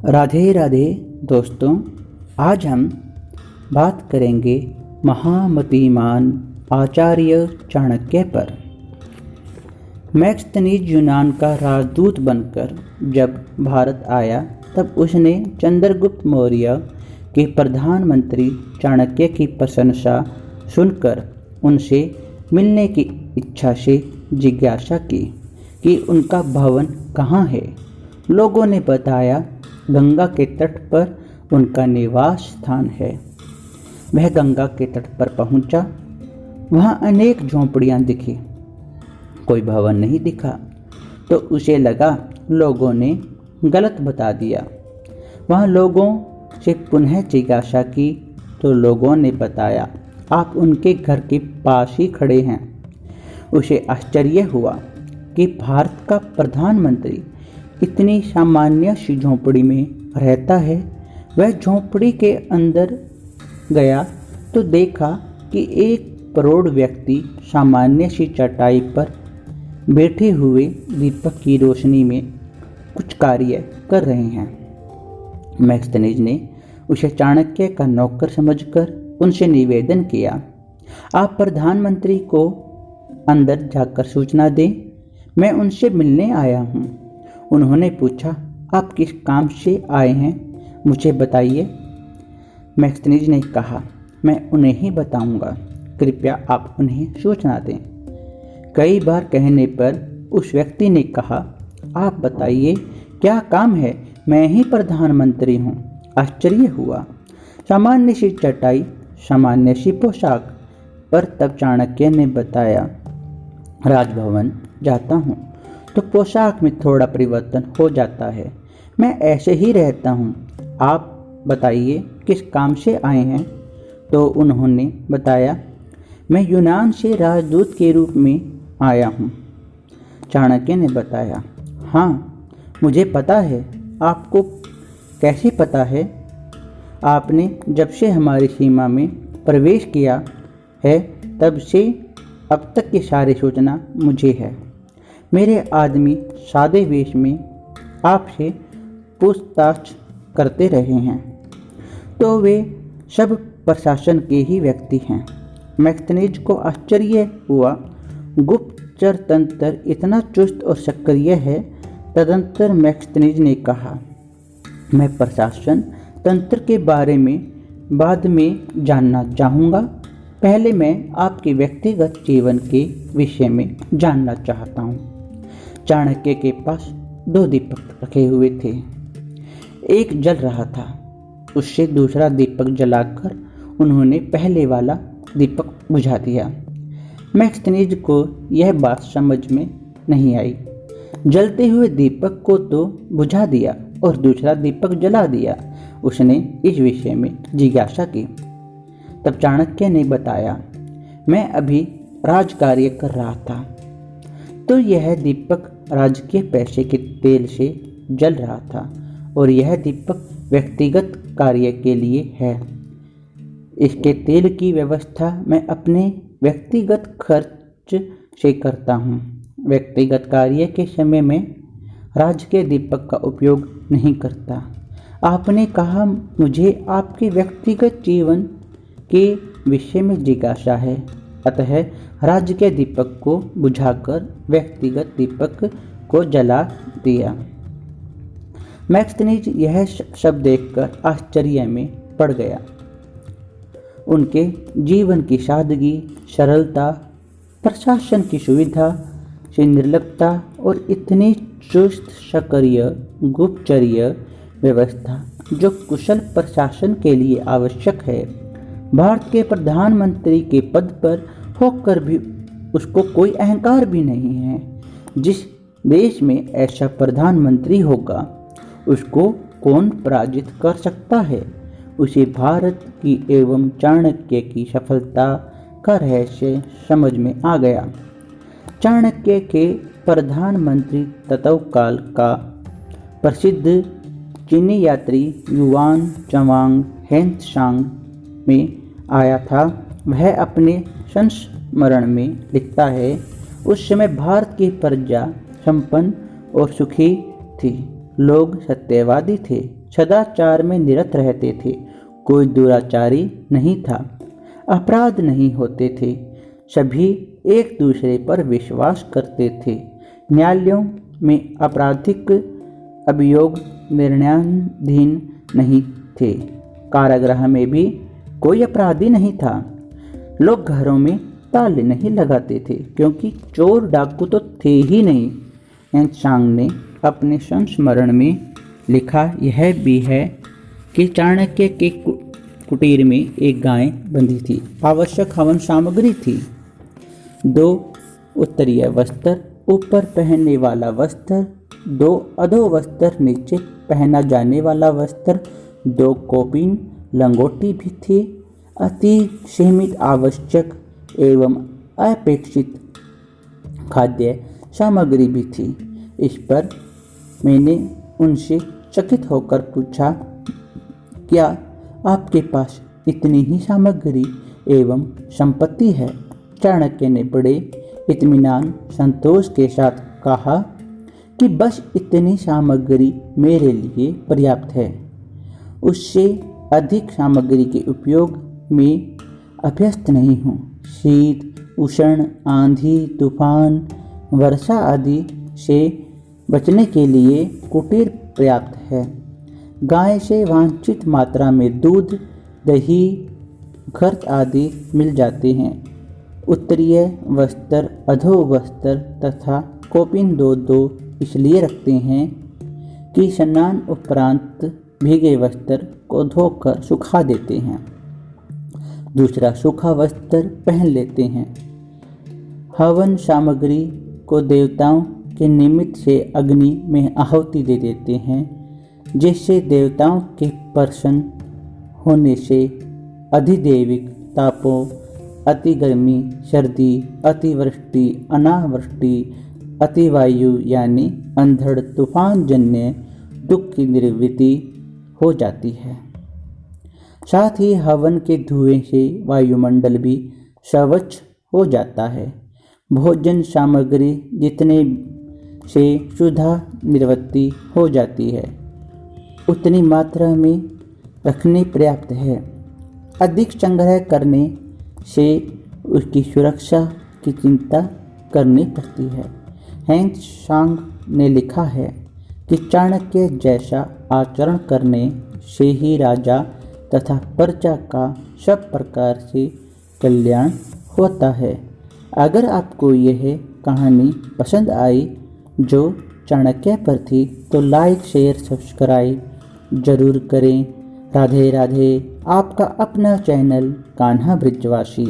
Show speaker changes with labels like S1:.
S1: राधे राधे दोस्तों, आज हम बात करेंगे महामतिमान आचार्य चाणक्य पर। मैक्सथनीज यूनान का राजदूत बनकर जब भारत आया तब उसने चंद्रगुप्त मौर्य के प्रधानमंत्री चाणक्य की प्रशंसा सुनकर उनसे मिलने की इच्छा से जिज्ञासा की कि उनका भवन कहाँ है। लोगों ने बताया गंगा के तट पर उनका निवास स्थान है। वह गंगा के तट पर पहुंचा। वहाँ अनेक झोंपड़ियाँ दिखी, कोई भवन नहीं दिखा। तो उसे लगा लोगों ने गलत बता दिया। वहाँ लोगों से पुनः जिज्ञासा की तो लोगों ने बताया आप उनके घर के पास ही खड़े हैं। उसे आश्चर्य हुआ कि भारत का प्रधानमंत्री इतनी सामान्य सी झोंपड़ी में रहता है। वह झोंपड़ी के अंदर गया तो देखा कि एक प्रौढ़ व्यक्ति सामान्य सी चटाई पर बैठे हुए दीपक की रोशनी में कुछ कार्य कर रहे हैं। मैक्सथनीज ने उसे चाणक्य का नौकर समझकर उनसे निवेदन किया, आप प्रधानमंत्री को अंदर जाकर सूचना दें, मैं उनसे मिलने आया हूँ। उन्होंने पूछा, आप किस काम से आए हैं, मुझे बताइए। मैक्सथनीज ने कहा, मैं उन्हें ही बताऊंगा, कृपया आप उन्हें सूचना दें। कई बार कहने पर उस व्यक्ति ने कहा, आप बताइए क्या काम है, मैं ही प्रधानमंत्री हूँ। आश्चर्य हुआ। सामान्य सी चटाई, सामान्य सी पोशाक। पर तब चाणक्य ने बताया, राजभवन जाता हूँ तो पोशाक में थोड़ा परिवर्तन हो जाता है, मैं ऐसे ही रहता हूँ। आप बताइए किस काम से आए हैं। तो उन्होंने बताया, मैं यूनान से राजदूत के रूप में आया हूँ। चाणक्य ने बताया, हाँ मुझे पता है। आपको कैसे पता है? आपने जब से हमारी सीमा में प्रवेश किया है तब से अब तक की सारी सूचना मुझे है। मेरे आदमी सादे वेश में आपसे पूछताछ करते रहे हैं, तो वे सब प्रशासन के ही व्यक्ति हैं। मैक्सथनीज को आश्चर्य हुआ। गुप्तचर तंत्र इतना चुस्त और सक्रिय है। तदंतर मैक्सथनीज ने कहा, मैं प्रशासन तंत्र के बारे में बाद में जानना चाहूँगा, पहले मैं आपके व्यक्तिगत जीवन के विषय में जानना चाहता हूँ। चाणक्य के पास 2 दीपक रखे हुए थे। एक जल रहा था, उससे दूसरा दीपक जलाकर उन्होंने पहले वाला दीपक बुझा दिया। मैक्सथनीज को यह बात समझ में नहीं आई। जलते हुए दीपक को तो बुझा दिया और दूसरा दीपक जला दिया। उसने इस विषय में जिज्ञासा की। तब चाणक्य ने बताया, मैं अभी राजकार्य कर रहा था तो यह दीपक राजकीय पैसे के तेल से जल रहा था और यह दीपक व्यक्तिगत कार्य के लिए है। इसके तेल की व्यवस्था मैं अपने व्यक्तिगत खर्च से करता हूँ। व्यक्तिगत कार्य के समय में राजकीय दीपक का उपयोग नहीं करता। आपने कहा मुझे आपके व्यक्तिगत जीवन के विषय में जिज्ञासा है, अतः राज्य के दीपक को बुझाकर व्यक्तिगत दीपक को जला दिया। मैक्सथनीज यह सब देखकर आश्चर्य में पड़ गया। उनके जीवन की सादगी, सरलता, प्रशासन की सुविधा से निर्लिप्तता और इतनी चुस्त सक्रिय गुप्तचर्य व्यवस्था जो कुशल प्रशासन के लिए आवश्यक है। भारत के प्रधानमंत्री के पद पर होकर भी उसको कोई अहंकार भी नहीं है। जिस देश में ऐसा प्रधानमंत्री होगा उसको कौन पराजित कर सकता है। उसे भारत की एवं चाणक्य की सफलता का रहस्य समझ में आ गया। चाणक्य के प्रधानमंत्री तत्काल का प्रसिद्ध चीनी यात्री युआन चांग हेंत्सांग में आया था। वह अपने संस्मरण में लिखता है, उस समय भारत की प्रजा संपन्न और सुखी थी। लोग सत्यवादी थे, सदाचार में निरत रहते थे, कोई दुराचारी नहीं था, अपराध नहीं होते थे, सभी एक दूसरे पर विश्वास करते थे। न्यायालयों में आपराधिक अभियोग निर्णयाधीन नहीं थे, कारागृह में भी कोई अपराधी नहीं था। लोग घरों में ताले नहीं लगाते थे क्योंकि चोर डाकू तो थे ही नहीं। त्सांग ने अपने संस्मरण में लिखा यह भी है कि चाणक्य के कुटीर में एक गाय बंधी थी, आवश्यक हवन सामग्री थी, 2 उत्तरीय वस्त्र, ऊपर पहनने वाला वस्त्र, 2 अधो वस्त्र, नीचे पहना जाने वाला वस्त्र, 2 कौपीन, लंगोटी भी थी, अति सीमित आवश्यक एवं अपेक्षित खाद्य सामग्री भी थी। इस पर मैंने उनसे चकित होकर पूछा, क्या आपके पास इतनी ही सामग्री एवं संपत्ति है? चाणक्य ने बड़े इत्मीनान संतोष के साथ कहा कि बस इतनी सामग्री मेरे लिए पर्याप्त है, उससे अधिक सामग्री के उपयोग में अभ्यस्त नहीं हूँ। शीत, उष्ण, आंधी, तूफान, वर्षा आदि से बचने के लिए कुटीर पर्याप्त है। गाय से वांछित मात्रा में दूध, दही, घृत आदि मिल जाते हैं। उत्तरीय वस्त्र, अधो वस्त्र तथा कौपीन 2-2 इसलिए रखते हैं कि स्नान उपरांत भीगे वस्त्र को धोकर सुखा देते हैं, दूसरा सूखा वस्त्र पहन लेते हैं। हवन सामग्री को देवताओं के निमित्त से अग्नि में आहुति दे देते हैं, जिससे देवताओं के प्रसन्न होने से अधिदैविक तापों, अति गर्मी, सर्दी, अतिवृष्टि, अनावृष्टि, अतिवायु यानी अंधड़ तूफान जन्य दुख की निवृत्ति हो जाती है। साथ ही हवन के धुएं से वायुमंडल भी स्वच्छ हो जाता है। भोजन सामग्री जितने से शुद्धा निवृत्ति हो जाती है, उतनी मात्रा में रखने पर्याप्त है। अधिक संग्रह करने से उसकी सुरक्षा की चिंता करनी पड़ती है। त्सांग ने लिखा है कि चाणक्य जैसा आचरण करने से ही राजा तथा प्रजा का सब प्रकार से कल्याण होता है। अगर आपको यह कहानी पसंद आई जो चाणक्य पर थी तो लाइक, शेयर, सब्सक्राइब जरूर करें। राधे राधे। आपका अपना चैनल कान्हा ब्रिजवासी।